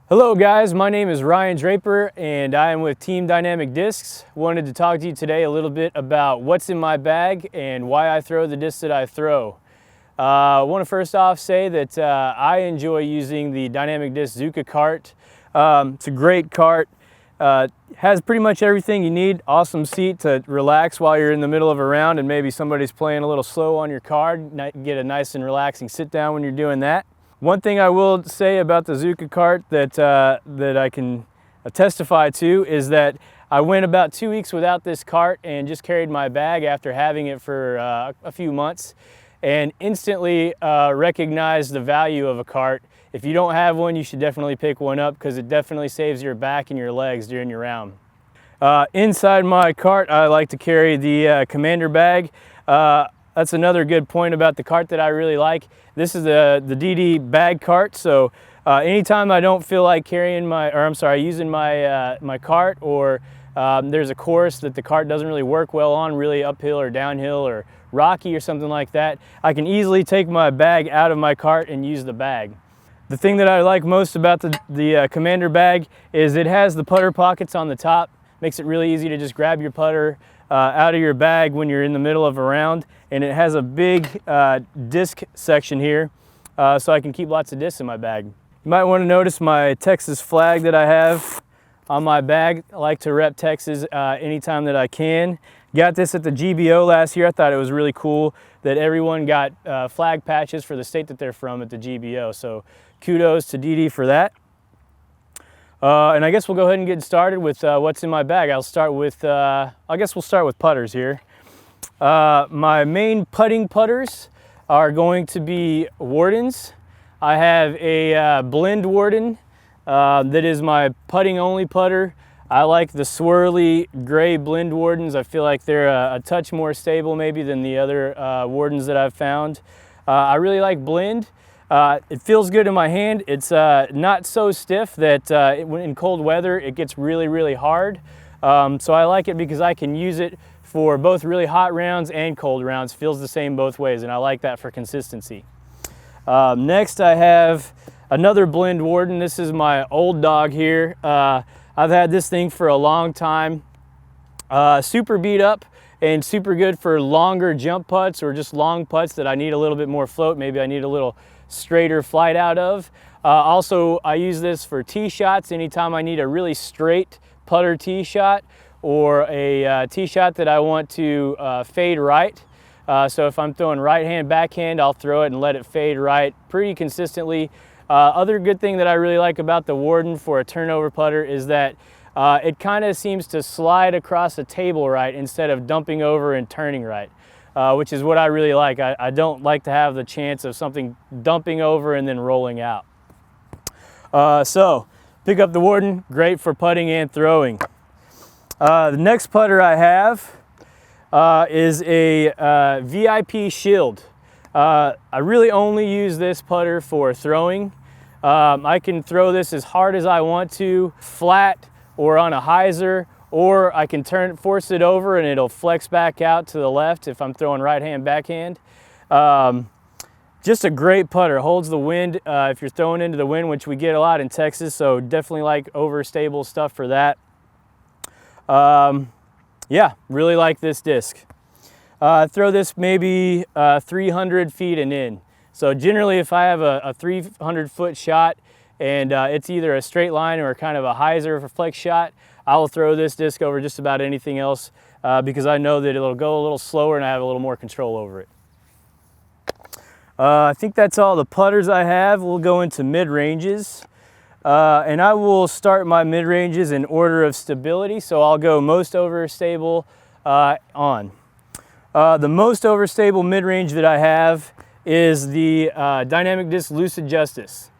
Hello guys, my name is Ryan Draper and I am with Team Dynamic Discs. Wanted to talk to you today a little bit about what's in my bag and why I throw the discs that I throw. I want to first off say that I enjoy using the Dynamic Disc Zuka cart. It's a great cart. Has pretty much everything you need. Awesome seat to relax while you're in the middle of a round and maybe somebody's playing a little slow on your card. Get a nice and relaxing sit down when you're doing that. One thing I will say about the Zuka cart that I can testify to is that I went about 2 weeks without this cart and just carried my bag after having it for a few months, and instantly recognized the value of a cart. If you don't have one, you should definitely pick one up because it definitely saves your back and your legs during your round. Inside my cart, I like to carry the commander bag. That's another good point about the cart that I really like. This is the DD bag cart, so anytime I don't feel like using my cart, or there's a course that the cart doesn't really work well on, really uphill or downhill or rocky or something like that, I can easily take my bag out of my cart and use the bag. The thing that I like most about the Commander bag is it has the putter pockets on the top. Makes it really easy to just grab your putter out of your bag when you're in the middle of a round, and it has a big disc section here, so I can keep lots of discs in my bag. You might want to notice my Texas flag that I have on my bag. I like to rep Texas anytime that I can. Got this at the GBO last year. I thought it was really cool that everyone got flag patches for the state that they're from at the GBO, so kudos to DD for that. And I guess we'll go ahead and get started with what's in my bag. I guess we'll start with putters here. My main putting putters are going to be Wardens. I have a blend Warden that is my putting only putter. I like the swirly gray blend Wardens. I feel like they're a touch more stable maybe than the other Wardens that I've found. I really like blend. It feels good in my hand. It's not so stiff that in cold weather it gets really hard. So I like it because I can use it for both really hot rounds and cold rounds. Feels the same both ways, and I like that for consistency. Next I have another blend Warden. This is my old dog here. I've had this thing for a long time. Super beat up and super good for longer jump putts or just long putts that I need a little bit more float. Maybe I need a little straighter flight out of. Also, I use this for tee shots anytime I need a really straight putter tee shot, or a tee shot that I want to fade right. So if I'm throwing right hand backhand, I'll throw it and let it fade right pretty consistently. Other good thing that I really like about the Warden for a turnover putter is that it kind of seems to slide across the table right instead of dumping over and turning right. Which is what I really like. I don't like to have the chance of something dumping over and then rolling out. So pick up the Warden, great for putting and throwing. The next putter I have is a VIP Shield. I really only use this putter for throwing. I can throw this as hard as I want to, flat or on a hyzer, or I can force it over and it'll flex back out to the left if I'm throwing right hand backhand. Just a great putter, holds the wind if you're throwing into the wind, which we get a lot in Texas, so definitely like overstable stuff for that. Yeah, really like this disc. Throw this maybe 300 feet and in. So generally if I have a 300-foot shot and it's either a straight line or kind of a hyzer for flex shot, I will throw this disc over just about anything else because I know that it'll go a little slower and I have a little more control over it. I think that's all the putters I have. We'll go into mid-ranges. And I will start my mid-ranges in order of stability, so I'll go most overstable on. The most overstable mid-range that I have is the Dynamic Disc Lucid Justice.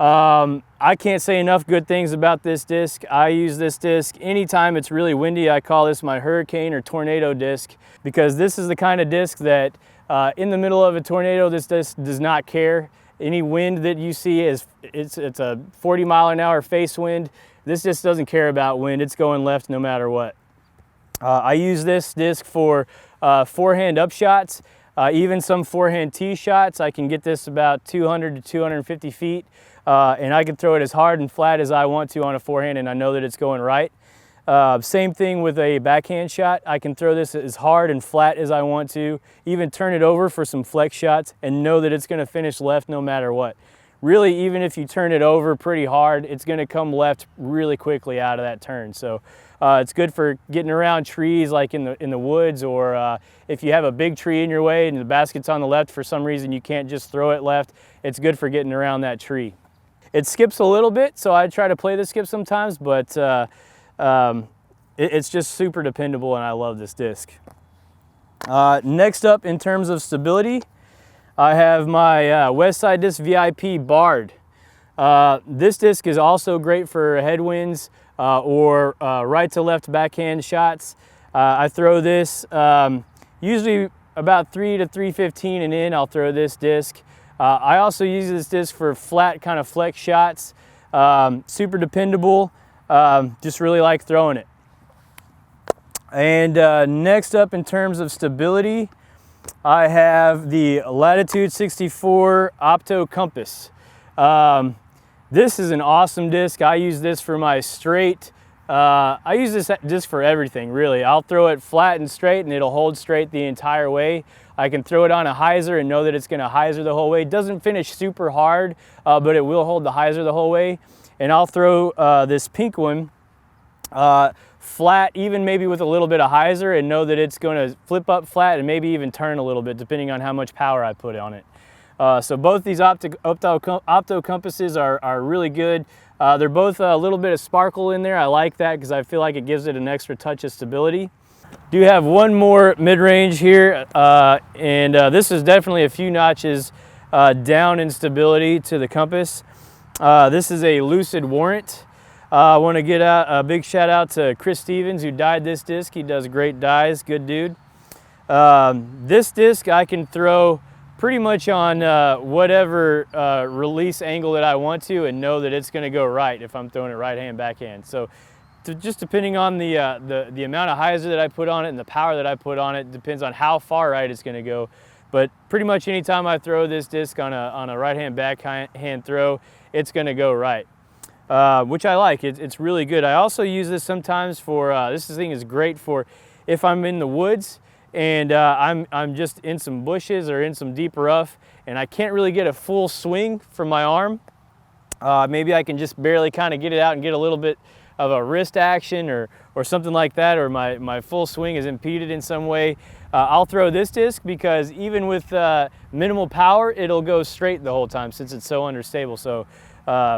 I can't say enough good things about this disc. I use this disc anytime it's really windy. I call this my hurricane or tornado disc because this is the kind of disc that in the middle of a tornado, this disc does not care. Any wind that you see it's a 40-mile-an-hour face wind. This disc doesn't care about wind. It's going left no matter what. I use this disc for forehand upshots. Even some forehand tee shots, I can get this about 200 to 250 feet, and I can throw it as hard and flat as I want to on a forehand, and I know that it's going right. Same thing with a backhand shot. I can throw this as hard and flat as I want to, even turn it over for some flex shots and know that it's going to finish left no matter what. Really, even if you turn it over pretty hard, it's going to come left really quickly out of that turn. So it's good for getting around trees like in the woods, or if you have a big tree in your way and the basket's on the left for some reason, you can't just throw it left. It's good for getting around that tree. It skips a little bit, so I try to play the skip sometimes, but it's just super dependable, and I love this disc. Next up, in terms of stability, I have my West Side Disc VIP barred. This disc is also great for headwinds or right to left backhand shots. I throw this usually about 3 to 315 and in. I'll throw this disc. I also use this disc for flat kind of flex shots. Super dependable. Just really like throwing it. And next up, in terms of stability, I have the Latitude 64 Opto Compass. This is an awesome disc. I use this for my straight. I use this disc for everything, really. I'll throw it flat and straight and it'll hold straight the entire way. I can throw it on a hyzer and know that it's going to hyzer the whole way. It doesn't finish super hard, but it will hold the hyzer the whole way. And I'll throw this pink one flat, even maybe with a little bit of hyzer, and know that it's going to flip up flat and maybe even turn a little bit depending on how much power I put on it. So both these opto compasses are really good. They're both a little bit of sparkle in there. I like that because I feel like it gives it an extra touch of stability. Do have one more mid-range here, and this is definitely a few notches down in stability to the compass. This is a Lucid Warrant. I want to get a big shout out to Chris Stevens, who dyed this disc. He does great dyes, good dude. This disc I can throw pretty much on whatever release angle that I want to, and know that it's going to go right if I'm throwing it right hand backhand. So just depending on the amount of hyzer that I put on it and the power that I put on it, depends on how far right it's going to go. But pretty much anytime I throw this disc on a right hand backhand throw, it's going to go right. Which I like. It's really good. I also use this sometimes for, this thing is great for if I'm in the woods and I'm just in some bushes or in some deep rough and I can't really get a full swing from my arm. Maybe I can just barely kind of get it out and get a little bit of a wrist action or something like that, or my full swing is impeded in some way. I'll throw this disc because even with minimal power, it'll go straight the whole time since it's so understable. So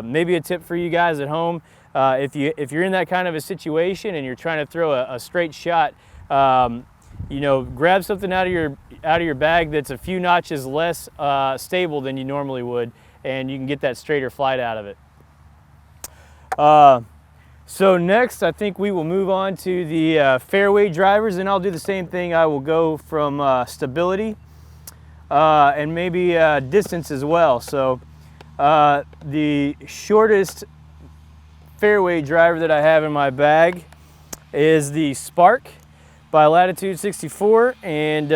maybe a tip for you guys at home, if you're in that kind of a situation and you're trying to throw a straight shot, you know, grab something out of your bag that's a few notches less stable than you normally would, and you can get that straighter flight out of it. So next, I think we will move on to the fairway drivers, and I'll do the same thing. I will go from stability and maybe distance as well. So the shortest fairway driver that I have in my bag is the Spark by Latitude 64, and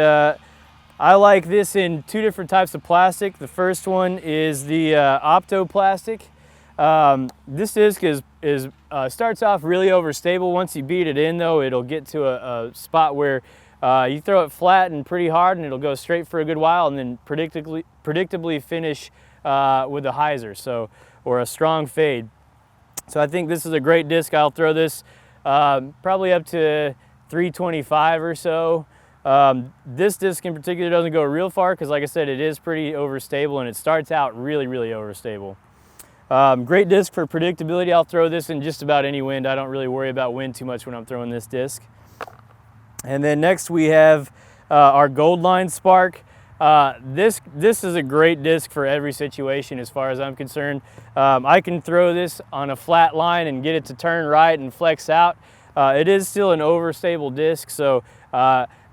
I like this in two different types of plastic. The first one is the Opto plastic. This disc starts off really overstable. Once you beat it in though, it'll get to a spot where you throw it flat and pretty hard and it'll go straight for a good while and then predictably finish with a hyzer, so, or a strong fade. So I think this is a great disc. I'll throw this probably up to 325 or so. This disc in particular doesn't go real far because, like I said, it is pretty overstable and it starts out really overstable. Great disc for predictability. I'll throw this in just about any wind. I don't really worry about wind too much when I'm throwing this disc. And then next we have our Goldline Spark. This is a great disc for every situation as far as I'm concerned. I can throw this on a flat line and get it to turn right and flex out. It is still an overstable disc, so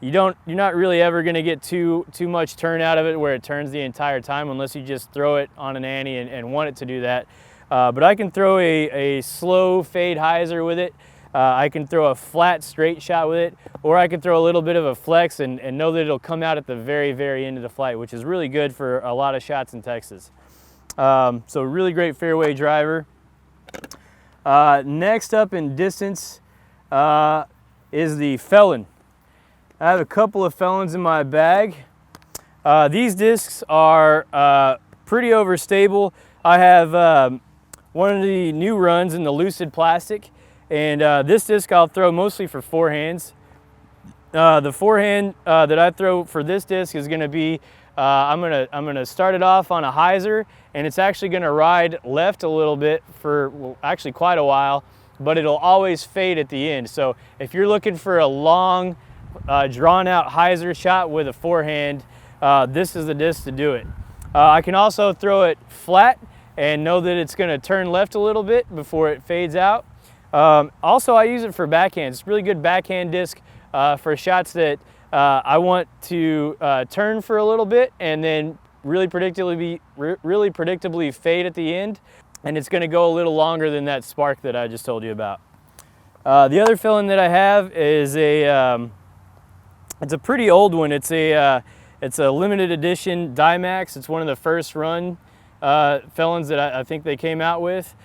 you're not really ever going to get too much turn out of it where it turns the entire time unless you just throw it on an ante and want it to do that. But I can throw a slow fade hyzer with it. I can throw a flat straight shot with it, or I can throw a little bit of a flex and know that it'll come out at the very, very end of the flight, which is really good for a lot of shots in Texas. So really great fairway driver. Next up in distance is the Felon. I have a couple of Felons in my bag. These discs are pretty overstable. I have one of the new runs in the Lucid plastic, and this disc I'll throw mostly for forehands. The forehand that I throw for this disc is going to be, I'm gonna start it off on a hyzer, and it's actually going to ride left a little bit for, well, actually quite a while, but it'll always fade at the end. So if you're looking for a long, drawn out hyzer shot with a forehand, this is the disc to do it. I can also throw it flat and know that it's going to turn left a little bit before it fades out. Also, I use it for backhands. It's a really good backhand disc for shots that I want to turn for a little bit and then really predictably fade at the end. And it's going to go a little longer than that spark that I just told you about. The other Felon that I have is it's a pretty old one. It's a limited edition Dimax. It's one of the first run Felons that I think they came out with.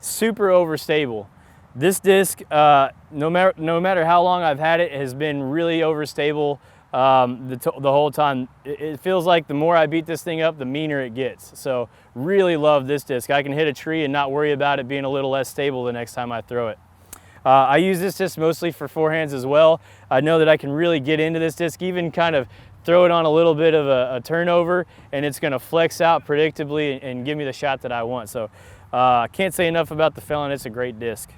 Super overstable. This disc, no matter how long I've had it, has been really overstable the whole time. It feels like the more I beat this thing up, the meaner it gets. So really love this disc. I can hit a tree and not worry about it being a little less stable the next time I throw it. I use this disc mostly for forehands as well. I know that I can really get into this disc, even kind of throw it on a little bit of a turnover, and it's going to flex out predictably and give me the shot that I want. So I can't say enough about the Felon. It's a great disc.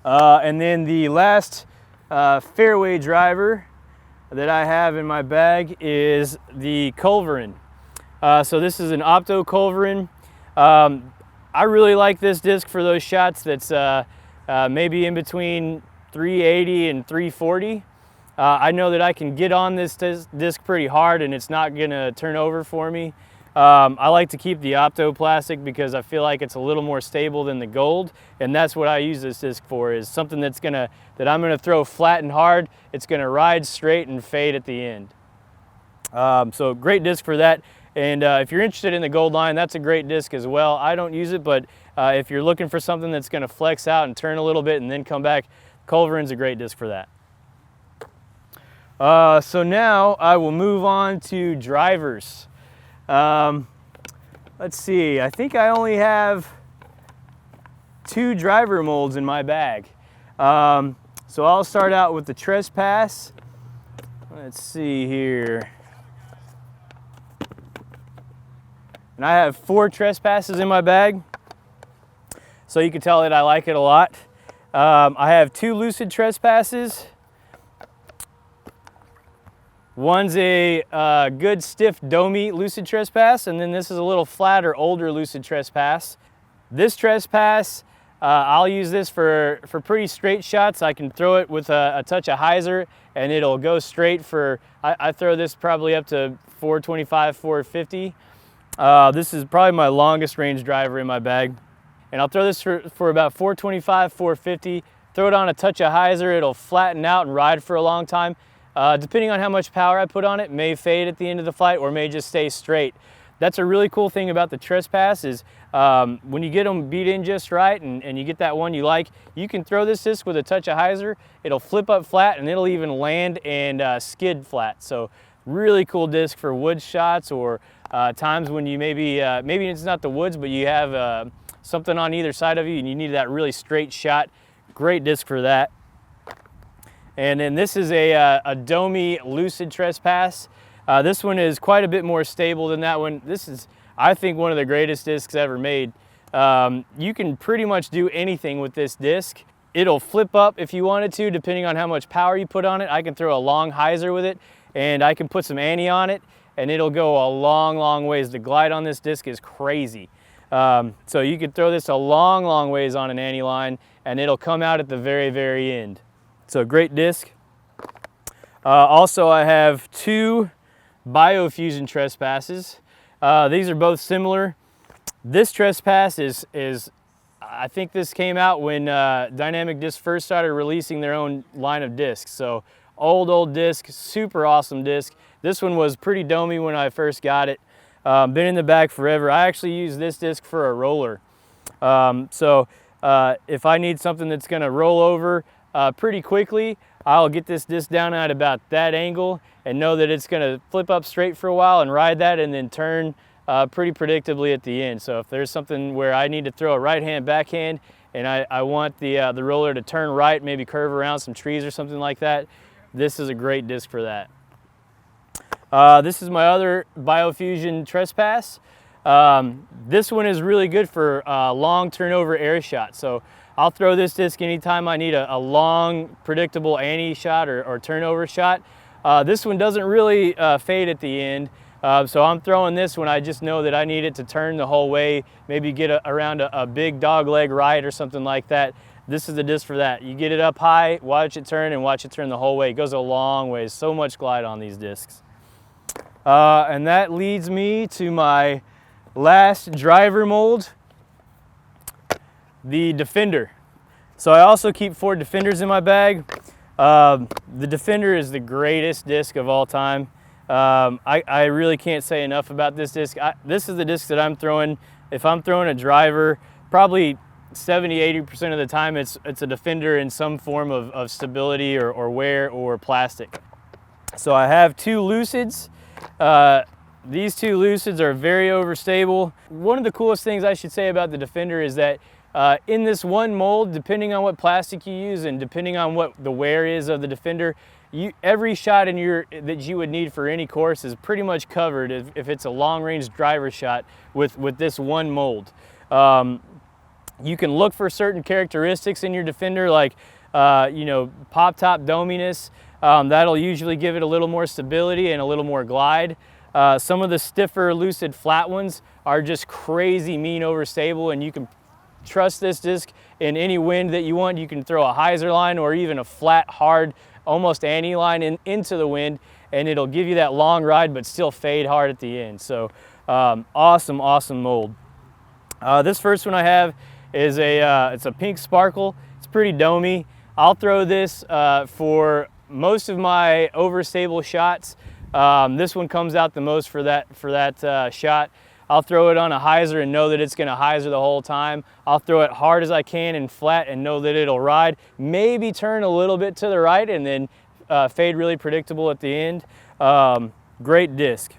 And then the last fairway driver that I have in my bag is the Culverin. So this is an Opto Culverin. I really like this disc for those shots that's maybe in between 380 and 340. I know that I can get on this disc pretty hard and it's not gonna turn over for me. I like to keep the Opto plastic because I feel like it's a little more stable than the gold, and that's what I use this disc for, is something that I'm gonna throw flat and hard. It's gonna ride straight and fade at the end. So great disc for that. And if you're interested in the gold line, that's a great disc as well. I don't use it, but if you're looking for something that's gonna flex out and turn a little bit and then come back, Culverin's a great disc for that. So now I will move on to drivers. Let's see, I think I only have 2 driver molds in my bag. So I'll start out with the Trespass. Let's see here. And I have 4 Trespasses in my bag, so you can tell that I like it a lot. I have 2 Lucid Trespasses. One's a good stiff domey Lucid Trespass, and then this is a little flatter, older Lucid Trespass. This Trespass, I'll use this for pretty straight shots. I can throw it with a touch of hyzer and it'll go straight for, I throw this probably up to 425, 450. This is probably my longest range driver in my bag. And I'll throw this for about 425, 450. Throw it on a touch of hyzer, it'll flatten out and ride for a long time. Depending on how much power I put on it, may fade at the end of the flight or may just stay straight. That's a really cool thing about the Trespass is when you get them beat in just right and you get that one you like, you can throw this disc with a touch of hyzer, it'll flip up flat and it'll even land and skid flat. So really cool disc for woods shots or times when you maybe it's not the woods, but you have something on either side of you and you need that really straight shot. Great disc for that. And then this is a Domey Lucid Trespass. This one is quite a bit more stable than that one. This is, I think, one of the greatest discs ever made. You can pretty much do anything with this disc. It'll flip up if you wanted to, depending on how much power you put on it. I can throw a long hyzer with it, and I can put some anti on it, and it'll go a long, long ways. The glide on this disc is crazy. So you could throw this a long, long ways on an anti line, and it'll come out at the very, very end. So great disc. Also, I have 2 Biofusion Trespasses. These are both similar. This Trespass is I think this came out when Dynamic Discs first started releasing their own line of discs. So old disc, super awesome disc. This one was pretty domey when I first got it. Been in the bag forever. I actually use this disc for a roller. If I need something that's gonna roll over pretty quickly, I'll get this disc down at about that angle and know that it's gonna flip up straight for a while and ride that and then turn pretty predictably at the end. So if there's something where I need to throw a right hand backhand and I want the roller to turn right, maybe curve around some trees or something like that, this is a great disc for that. This is my other Biofusion Trespass. This one is really good for long turnover air shot. So I'll throw this disc anytime I need a long, predictable ante shot or turnover shot. This one doesn't really fade at the end. So I'm throwing this when I just know that I need it to turn the whole way, maybe get around a big dog leg right or something like that. This is the disc for that. You get it up high, watch it turn, and watch it turn the whole way. It goes a long way. So much glide on these discs. And that leads me to my last driver mold, the Defender. So I also keep 4 Defenders in my bag. The Defender is the greatest disc of all time. I really can't say enough about this disc. This is the disc that I'm throwing. If I'm throwing a driver, probably 70–80% of the time it's a Defender in some form of stability or wear or plastic. So I have 2 Lucids. These 2 Lucids are very overstable. One of the coolest things I should say about the Defender is that in this one mold, depending on what plastic you use and depending on what the wear is of the Defender, every shot that you would need for any course is pretty much covered if it's a long-range driver shot with this one mold. You can look for certain characteristics in your Defender, like pop top dominess. That'll usually give it a little more stability and a little more glide. Some of the stiffer Lucid flat ones are just crazy mean overstable, and you can trust this disc in any wind that you want. You can throw a hyzer line or even a flat, hard, almost ante line into the wind, and it'll give you that long ride but still fade hard at the end. So awesome mold. This first one I have is it's a pink sparkle. It's pretty domey. I'll throw this for most of my overstable shots. This one comes out the most for that shot. I'll throw it on a hyzer and know that it's gonna hyzer the whole time. I'll throw it hard as I can and flat and know that it'll ride. Maybe turn a little bit to the right and then fade really predictable at the end. Great disc.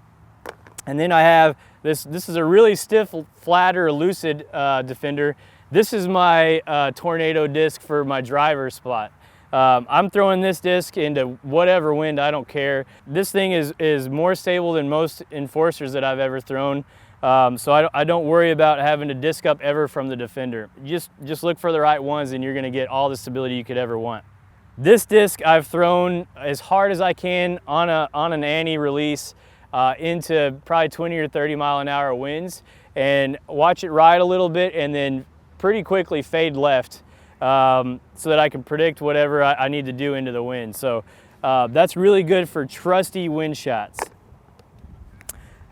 And then I have this is a really stiff, flatter, Lucid Defender. This is my tornado disc for my driver spot. I'm throwing this disc into whatever wind, I don't care. This thing is more stable than most enforcers that I've ever thrown. So I don't worry about having to disc up ever from the Defender. Just look for the right ones and you're gonna get all the stability you could ever want. This disc I've thrown as hard as I can on an ante release into probably 20 or 30 mile an hour winds, and watch it ride a little bit and then pretty quickly fade left so that I can predict whatever I need to do into the wind. So that's really good for trusty wind shots.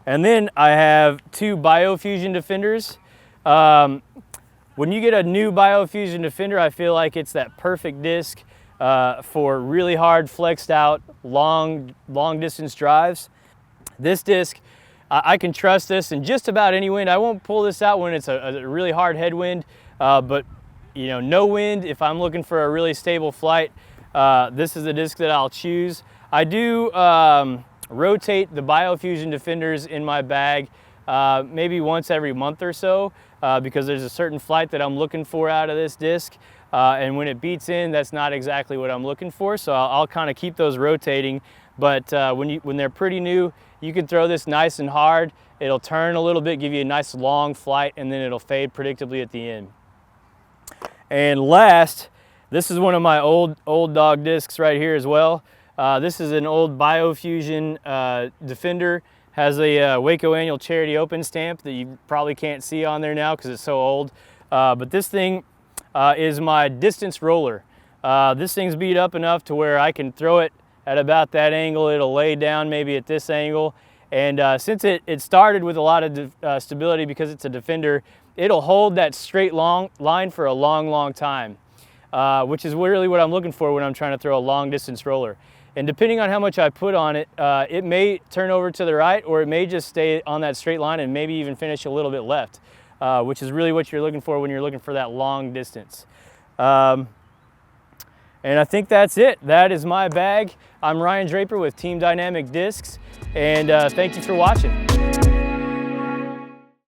And then I have 2 Biofusion Defenders. When you get a new Biofusion Defender, I feel like it's that perfect disc for really hard, flexed out, long distance drives. This disc, I can trust this in just about any wind. I won't pull this out when it's a really hard headwind, but no wind, if I'm looking for a really stable flight, this is the disc that I'll choose. I do rotate the Biofusion Defenders in my bag maybe once every month or so because there's a certain flight that I'm looking for out of this disc, and when it beats in, that's not exactly what I'm looking for, so I'll kind of keep those rotating. But when they're pretty new, you can throw this nice and hard. It'll turn a little bit, give you a nice long flight, and then it'll fade predictably at the end. And last, this is one of my old dog discs right here as well. This is an old Biofusion Defender. Has a Waco Annual Charity Open stamp that you probably can't see on there now because it's so old. But this thing is my distance roller. This thing's beat up enough to where I can throw it at about that angle. It'll lay down maybe at this angle. And since it started with a lot of stability because it's a Defender, it'll hold that straight line for a long time, which is really what I'm looking for when I'm trying to throw a long distance roller. And depending on how much I put on it, it may turn over to the right, or it may just stay on that straight line and maybe even finish a little bit left, which is really what you're looking for when you're looking for that long distance. And I think that's it. That is my bag. I'm Ryan Draper with Team Dynamic Discs, and thank you for watching.